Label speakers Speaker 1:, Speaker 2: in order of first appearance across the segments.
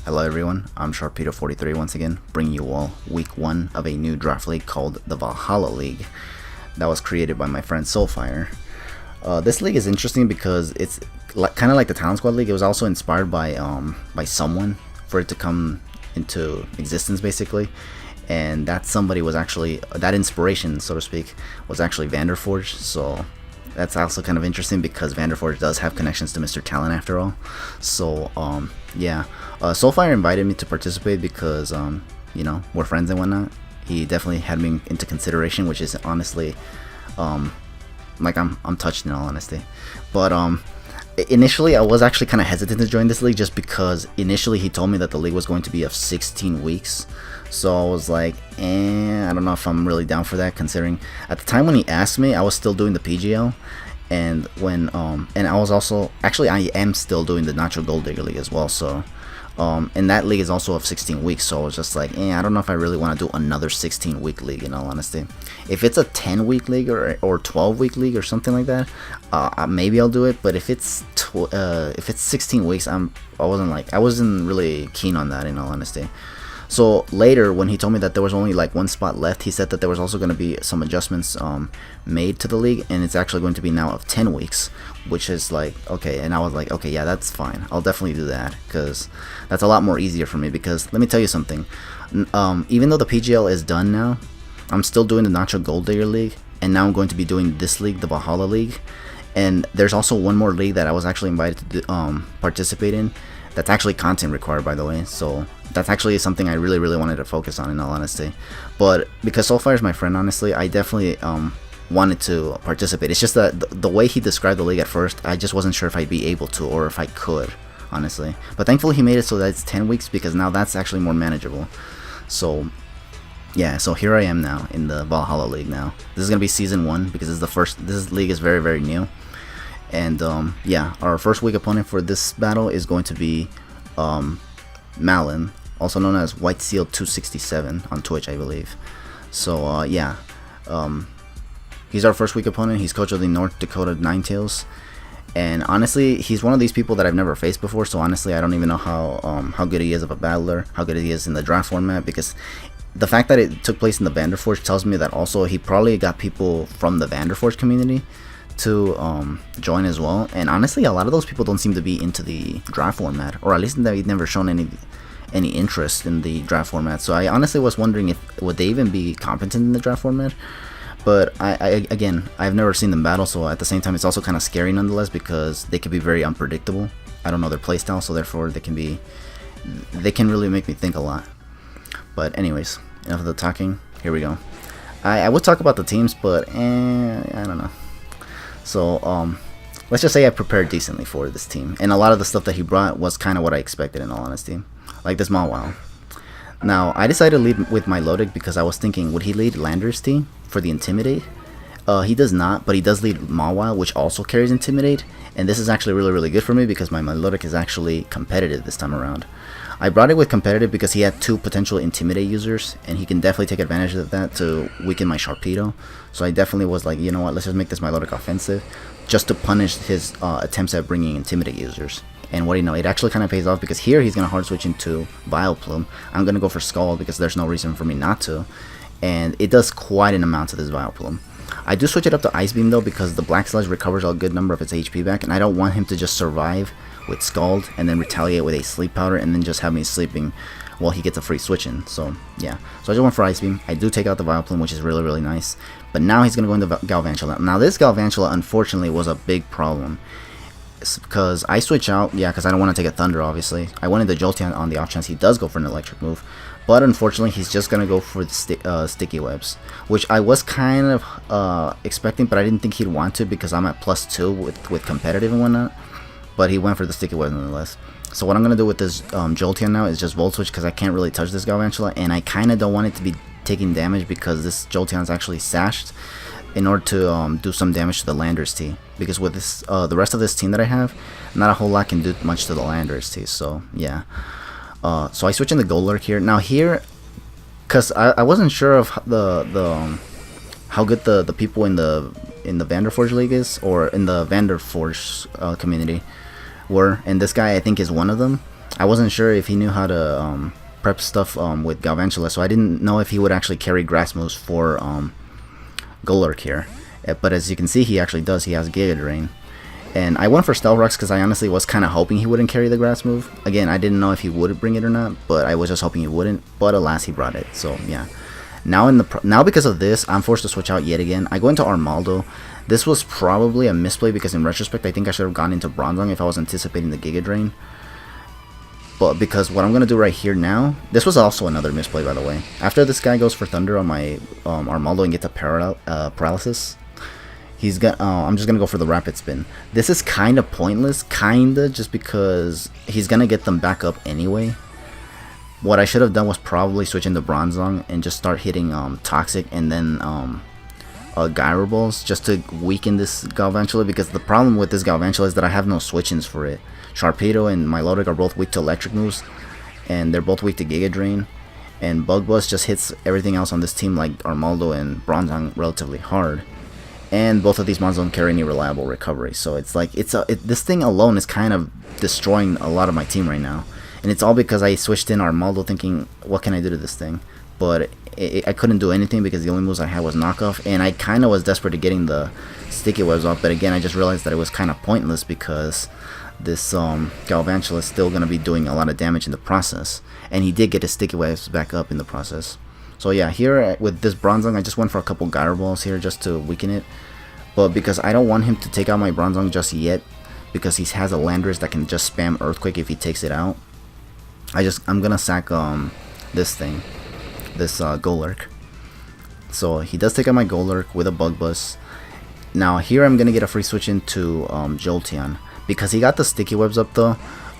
Speaker 1: Hello everyone, I'm Sharpedo43 once again, bringing you all week 1 of a new draft league called the Valhalla League that was created by my friend Soltfire. This league is interesting because it's kind of like the Talent Squad League. It was also inspired by someone for it to come into existence basically, and that somebody was actually, that inspiration so to speak, was actually VanderForge. So that's also kind of interesting because VanderForge does have connections to Mr. Talent after all. So yeah, Soulfire invited me to participate because you know, we're friends and whatnot. He definitely had me into consideration, which is honestly like I'm touched in all honesty. But initially I was actually kind of hesitant to join this league just because initially he told me that the league was going to be of 16 weeks. So I was like, I don't know if I'm really down for that, considering at the time when he asked me, I was still doing the PGL, and when and I was also, actually I am still doing the Nacho Gold Digger League as well. So and that league is also of 16 weeks. So I was just like, I don't know if I really want to do another 16-week league, in all honesty. If it's a 10-week league or 12-week league or something like that, maybe I'll do it. But if it's 16 weeks, I wasn't really keen on that, in all honesty. So later, when he told me that there was only like one spot left, he said that there was also going to be some adjustments made to the league, and it's actually going to be now of 10 weeks, which is like, okay. And I was like, okay, yeah, that's fine. I'll definitely do that because that's a lot more easier for me. Because let me tell you something, even though the PGL is done now, I'm still doing the Nacho Gold Digger League, and now I'm going to be doing this league, the Valhalla League. And there's also one more league that I was actually invited to participate in. That's actually content required, by the way. So that's actually something I really wanted to focus on, in all honesty. But because Soulfire is my friend, honestly, I definitely wanted to participate. It's just that the way he described the league at first, I just wasn't sure if I'd be able to or if I could, honestly. But thankfully he made it so that it's 10 weeks, because now that's actually more manageable. So yeah, so here I am now in the Valhalla League now. This is gonna be season 1 because this league is very new. And yeah, our first week opponent for this battle is going to be Mallen, also known as White Seal 267 on Twitch, I believe. So yeah, he's our first week opponent. He's coach of the North Dakota Ninetales, and honestly, he's one of these people that I've never faced before. So honestly, I don't even know how good he is of a battler, how good he is in the draft format, because the fact that it took place in the VanderForge tells me that also he probably got people from the VanderForge community to join as well. And honestly, a lot of those people don't seem to be into the draft format, or at least they've never shown any interest in the draft format. So I honestly was wondering if would they even be competent in the draft format. But again, I've never seen them battle, so at the same time it's also kind of scary nonetheless, because they can be very unpredictable. I don't know their playstyle, so therefore they can really make me think a lot. But anyways, enough of the talking, here we go. I would talk about the teams, but I don't know. So let's just say I prepared decently for this team, and a lot of the stuff that he brought was kind of what I expected, in all honesty, like this Mawile. Now I decided to lead with my Lodic because I was thinking, would he lead Landers T for the Intimidate? He does not, but he does lead Mawile, which also carries Intimidate, and this is actually really good for me because my Lodic is actually competitive this time around. I brought it with competitive because he had 2 potential Intimidate users, and he can definitely take advantage of that to weaken my Sharpedo. So I definitely was like, you know what, let's just make this Milotic offensive, just to punish his attempts at bringing Intimidate users. And what do you know, it actually kind of pays off, because here he's going to hard switch into Vileplume. I'm going to go for Skull because there's no reason for me not to. And it does quite an amount to this Vileplume. I do switch it up to Ice Beam though, because the Black Sludge recovers a good number of its HP back, and I don't want him to just survive with Scald and then retaliate with a Sleep Powder and then just have me sleeping while he gets a free switch in. So yeah, so I just went for Ice Beam. I do take out the Vileplume, which is really nice. But now he's going to go into Galvantula. Now this Galvantula unfortunately was a big problem, because I switch out, yeah, because I don't want to take a Thunder, obviously. I wanted the Jolteon on the off chance he does go for an electric move, but unfortunately he's just going to go for the Sticky Webs, which I was kind of expecting, but I didn't think he'd want to because I'm at +2 with competitive and whatnot. But he went for the Sticky Web nonetheless. So what I'm going to do with this Jolteon now is just Volt Switch, because I can't really touch this Galvantula, and I kind of don't want it to be taking damage because this Jolteon is actually sashed, in order to do some damage to the Landers T. Because with this, the rest of this team that I have, not a whole lot can do much to the Landers T. So yeah. So I switch in the Golurk here. Now here, because I wasn't sure of how good the people in the VanderForge League is, or in the VanderForge community were, and this guy I think is one of them. I wasn't sure if he knew how to prep stuff with Galvantula, so I didn't know if he would actually carry grass moves for Golurk here. But as you can see, he actually does. He has Giga Drain. And I went for Stealth Rocks because I honestly was kind of hoping he wouldn't carry the grass move. Again, I didn't know if he would bring it or not, but I was just hoping he wouldn't. But alas, he brought it. So yeah. Now because of this, I'm forced to switch out yet again. I go into Armaldo. This was probably a misplay because in retrospect, I think I should have gone into Bronzong if I was anticipating the Giga Drain. But because what I'm going to do right here now, this was also another misplay, by the way. After this guy goes for Thunder on my Armaldo and gets a Paralysis, I'm just going to go for the Rapid Spin. This is kind of pointless, just because he's going to get them back up anyway. What I should have done was probably switch into Bronzong and just start hitting Toxic and then Gyro Balls just to weaken this Galvantula, because the problem with this Galvantula is that I have no switch-ins for it. Sharpedo and Milotic are both weak to electric moves, and they're both weak to Giga Drain, and Bug Buzz just hits everything else on this team like Armaldo and Bronzong relatively hard, and both of these mons don't carry any reliable recovery, so it's like this thing alone is kind of destroying a lot of my team right now, and it's all because I switched in Armaldo thinking, what can I do to this thing? But I couldn't do anything because the only moves I had was knockoff, and I kind of was desperate to getting the sticky webs off, but again I just realized that it was kind of pointless because this Galvantula is still going to be doing a lot of damage in the process, and he did get his sticky webs back up in the process. So yeah, here with this Bronzong, I just went for a couple Gyro Balls here just to weaken it, but because I don't want him to take out my Bronzong just yet, because he has a Landorus that can just spam Earthquake if he takes it out, I'm going to sack this Golurk. So he does take out my Golurk with a Bug Buzz. Now here I'm going to get a free switch into Jolteon. Because he got the sticky webs up though,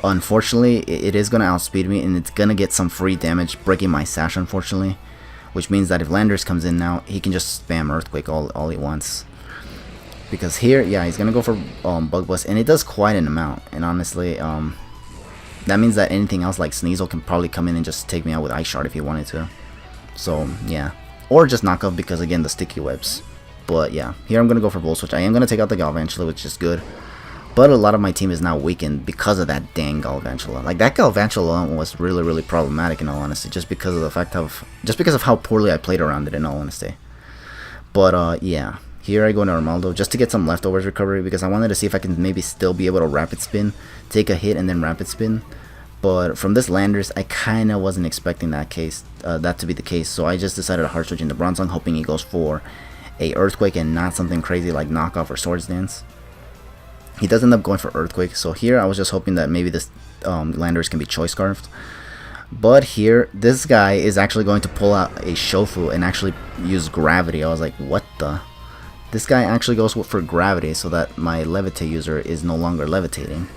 Speaker 1: unfortunately it is going to outspeed me, and it's going to get some free damage breaking my sash, unfortunately. Which means that if Landorus comes in now, he can just spam Earthquake all he wants. Because here, yeah, he's going to go for Bug Buzz, and it does quite an amount. And honestly, that means that anything else like Sneasel can probably come in and just take me out with Ice Shard if he wanted to. So yeah, or just knock off because again the sticky webs. But yeah, here I'm going to go for Volt Switch. I am going to take out the Galvantula, which is good. But a lot of my team is now weakened because of that dang Galvantula. Like, that Galvantula was really problematic in all honesty, just because of how poorly I played around it in all honesty. But yeah, here I go into Armaldo just to get some leftovers recovery, because I wanted to see if I can maybe still be able to Rapid Spin, take a hit and then Rapid Spin. But from this Landorus, I kind of wasn't expecting that to be the case, so I just decided to hard switch into Bronzong, hoping he goes for a Earthquake and not something crazy like Knockoff or Swords Dance. He does end up going for Earthquake, so here I was just hoping that maybe this Landorus can be Choice Scarfed. But here, this guy is actually going to pull out a Shofu and actually use Gravity. I was like, what the? This guy actually goes for Gravity so that my Levitate user is no longer levitating.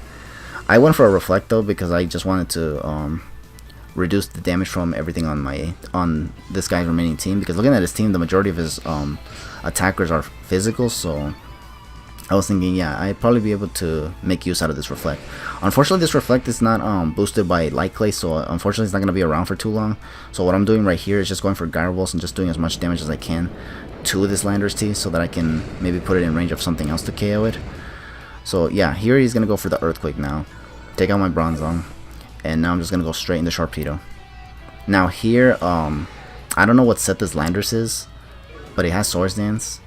Speaker 1: I went for a Reflect though because I just wanted to reduce the damage from everything on this guy's remaining team, because looking at his team, the majority of his attackers are physical, so I was thinking, yeah, I'd probably be able to make use out of this Reflect. Unfortunately, this Reflect is not boosted by Light Clay, so unfortunately it's not going to be around for too long. So what I'm doing right here is just going for Gyro Balls and just doing as much damage as I can to this Landorus T, so that I can maybe put it in range of something else to KO it. So yeah, here he's going to go for the Earthquake now. Take out my Bronzong. And now I'm just going to go straight into Sharpedo. Now here, I don't know what set this Landorus is, but it has Swords Dance.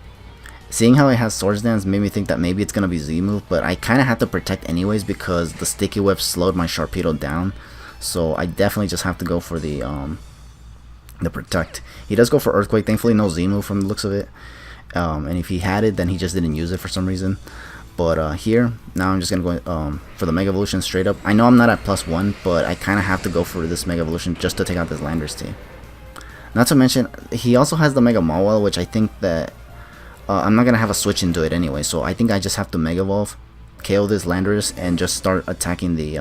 Speaker 1: Seeing how it has Swords Dance made me think that maybe it's going to be Z-move, but I kind of had to protect anyways because the Sticky Web slowed my Sharpedo down. So I definitely just have to go for the Protect. He does go for Earthquake, thankfully no Z-move from the looks of it. And if he had it, then he just didn't use it for some reason. But here, now I'm just going to go for the Mega Evolution straight up. I know I'm not at +1, but I kind of have to go for this Mega Evolution just to take out this Landorus team. Not to mention, he also has the Mega Mawile, which I think that I'm not going to have a switch into it anyway. So I think I just have to Mega Evolve, KO this Landorus, and just start attacking the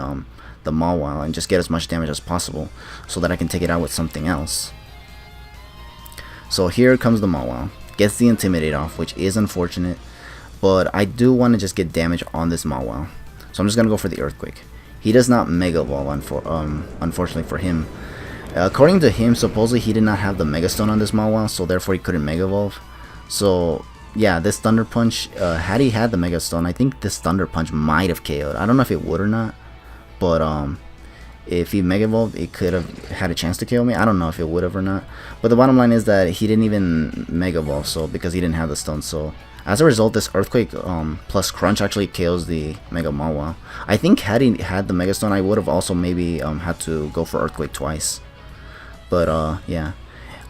Speaker 1: Mawile and just get as much damage as possible so that I can take it out with something else. So here comes the Mawile. Gets the Intimidate off, which is unfortunate. But I do want to just get damage on this Mawile. So I'm just going to go for the Earthquake. He does not Mega Evolve, unfortunately for him. According to him, supposedly he did not have the Mega Stone on this Mawile, so therefore he couldn't Mega Evolve. So yeah, this Thunder Punch, had he had the Mega Stone, I think this Thunder Punch might have KO'd. I don't know if it would or not. But if he Mega Evolved, it could have had a chance to kill me. I don't know if it would have or not. But the bottom line is that he didn't even Mega Evolve, so because he didn't have the stone. So as a result, this Earthquake plus Crunch actually kills the Mega Mawile. I think had he had the Mega Stone, I would have also maybe had to go for Earthquake twice. But yeah.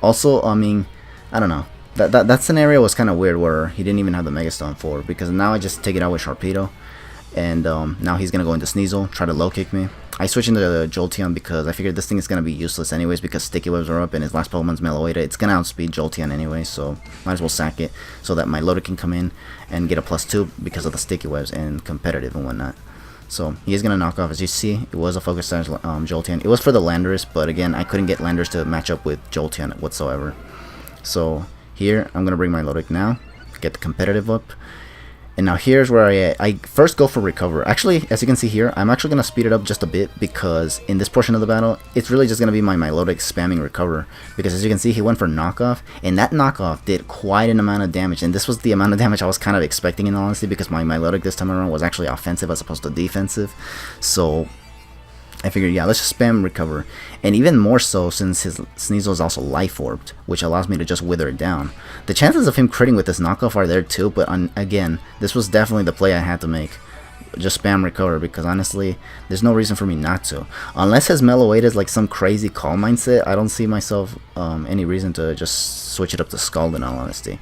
Speaker 1: Also, I mean, I don't know. That scenario was kind of weird where he didn't even have the Mega Stone for, because now I just take it out with Sharpedo. And now he's going to go into Sneasel, try to low kick me. I switch into the Jolteon because I figured this thing is going to be useless anyways because Sticky Webs are up and his last Pokemon's Meloetta. It's going to outspeed Jolteon anyway, so might as well sack it so that my Loader can come in and get a +2 because of the Sticky Webs and competitive and whatnot. So he is going to knock off. As you see, it was a Focus Sash Jolteon. It was for the Landorus, but again, I couldn't get Landorus to match up with Jolteon whatsoever. So here, I'm going to bring my Loader now, get the competitive up. And now here's where I first go for Recover. Actually, as you can see here, I'm actually going to speed it up just a bit because in this portion of the battle, it's really just going to be my Milotic spamming Recover. Because as you can see, he went for Knockoff, and that Knockoff did quite an amount of damage. And this was the amount of damage I was kind of expecting in all honesty because my Milotic this time around was actually offensive as opposed to defensive. So I figured, yeah, let's just spam Recover. And even more so since his Sneasel is also Life Orbed, which allows me to just wither it down. The chances of him critting with this knockoff are there too, but again, this was definitely the play I had to make. Just spam Recover because honestly, there's no reason for me not to. Unless his Meloetta is like some crazy Calm mindset, I don't see myself any reason to just switch it up to Scald in all honesty.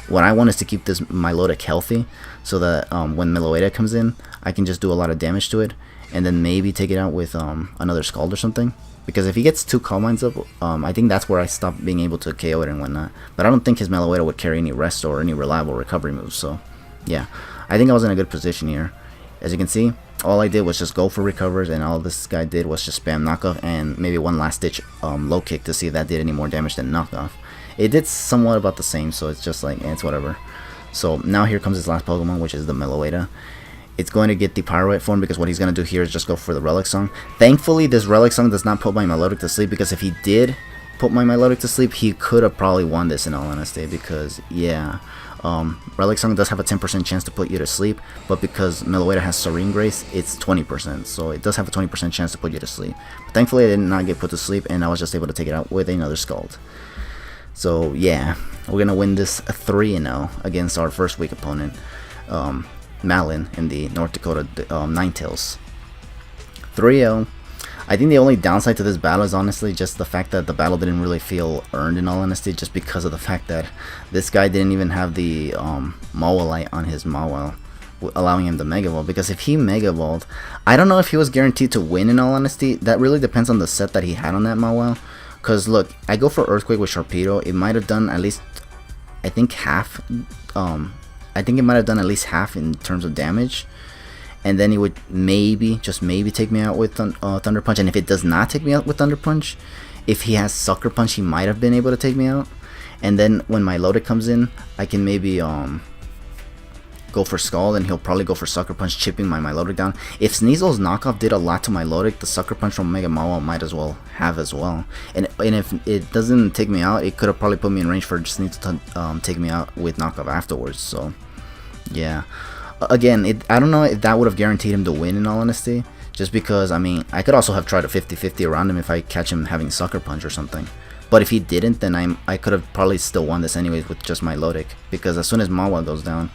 Speaker 1: What I want is to keep this Milotic healthy so that when Meloetta comes in, I can just do a lot of damage to it. And then maybe take it out with another Scald or something. Because if he gets 2 Calm Minds up, I think that's where I stop being able to KO it and whatnot. But I don't think his Meloetta would carry any rest or any reliable recovery moves. So, yeah. I think I was in a good position here. As you can see, all I did was just go for recovers. And all this guy did was just spam Knockoff and maybe one last ditch low kick to see if that did any more damage than Knockoff. It did somewhat about the same, so it's just like, it's whatever. So, now here comes his last Pokemon, which is the Meloetta. It's going to get the Pyroite form because what he's going to do here is just go for the Relic Song. Thankfully, this Relic Song does not put my Milotic to sleep because if he did put my Milotic to sleep, he could have probably won this in all honesty because, yeah, Relic Song does have a 10% chance to put you to sleep, but because Meloetta has Serene Grace, it's 20%, so it does have a 20% chance to put you to sleep. But thankfully, I did not get put to sleep, and I was just able to take it out with another Scald. So, yeah, we're going to win this 3-0 against our first week opponent. Mallen in the North Dakota Ninetales. 3-0. I think the only downside to this battle is honestly just the fact that the battle didn't really feel earned in all honesty, just because of the fact that this guy didn't even have the Mawile on his Mawile, allowing him to Mega Evolve. Because if he Mega Evolved, I don't know if he was guaranteed to win in all honesty. That really depends on the set that he had on that Mawile. Because look, I go for Earthquake with Sharpedo. It might have done at least, I think, half. I think it might have done at least half in terms of damage, and then it would maybe, just maybe, take me out with Thunder Punch. And if it does not take me out with Thunder Punch, if he has Sucker Punch, he might have been able to take me out. And then when my Loader comes in, I can maybe go for Scald, and he'll probably go for Sucker Punch, chipping my Milotic down. If Sneasel's knockoff did a lot to Milotic, the Sucker Punch from Mega Mawile might as well have as well. And if it doesn't take me out, it could have probably put me in range for Sneasel to take me out with knockoff afterwards. So, yeah. Again, I don't know if that would have guaranteed him to win in all honesty. Just because, I mean, I could also have tried a 50-50 around him if I catch him having Sucker Punch or something. But if he didn't, then I could have probably still won this anyways with just Milotic. Because as soon as Mawile goes down,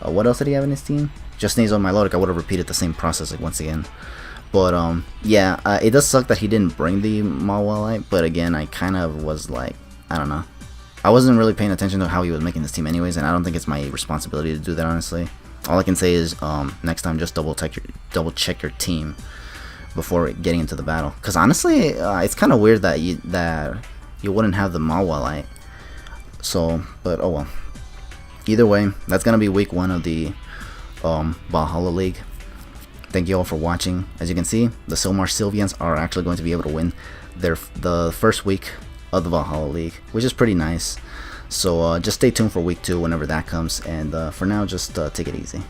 Speaker 1: what else did he have in his team? Just Sneasel and Milotic. I would have repeated the same process like once again. But yeah, it does suck that he didn't bring the Mawile, but again, I kind of was like, I don't know. I wasn't really paying attention to how he was making this team anyways, and I don't think it's my responsibility to do that, honestly. All I can say is next time just double check your team before getting into the battle. Cause honestly, it's kind of weird that you wouldn't have the Mawile. So, but oh well. Either way, that's gonna be week 1 of the Valhalla League. Thank you all for watching. As you can see, the Sylmar Sylveons are actually going to be able to win the first week of the Valhalla League, which is pretty nice. So just stay tuned for week 2 whenever that comes, and for now, just take it easy.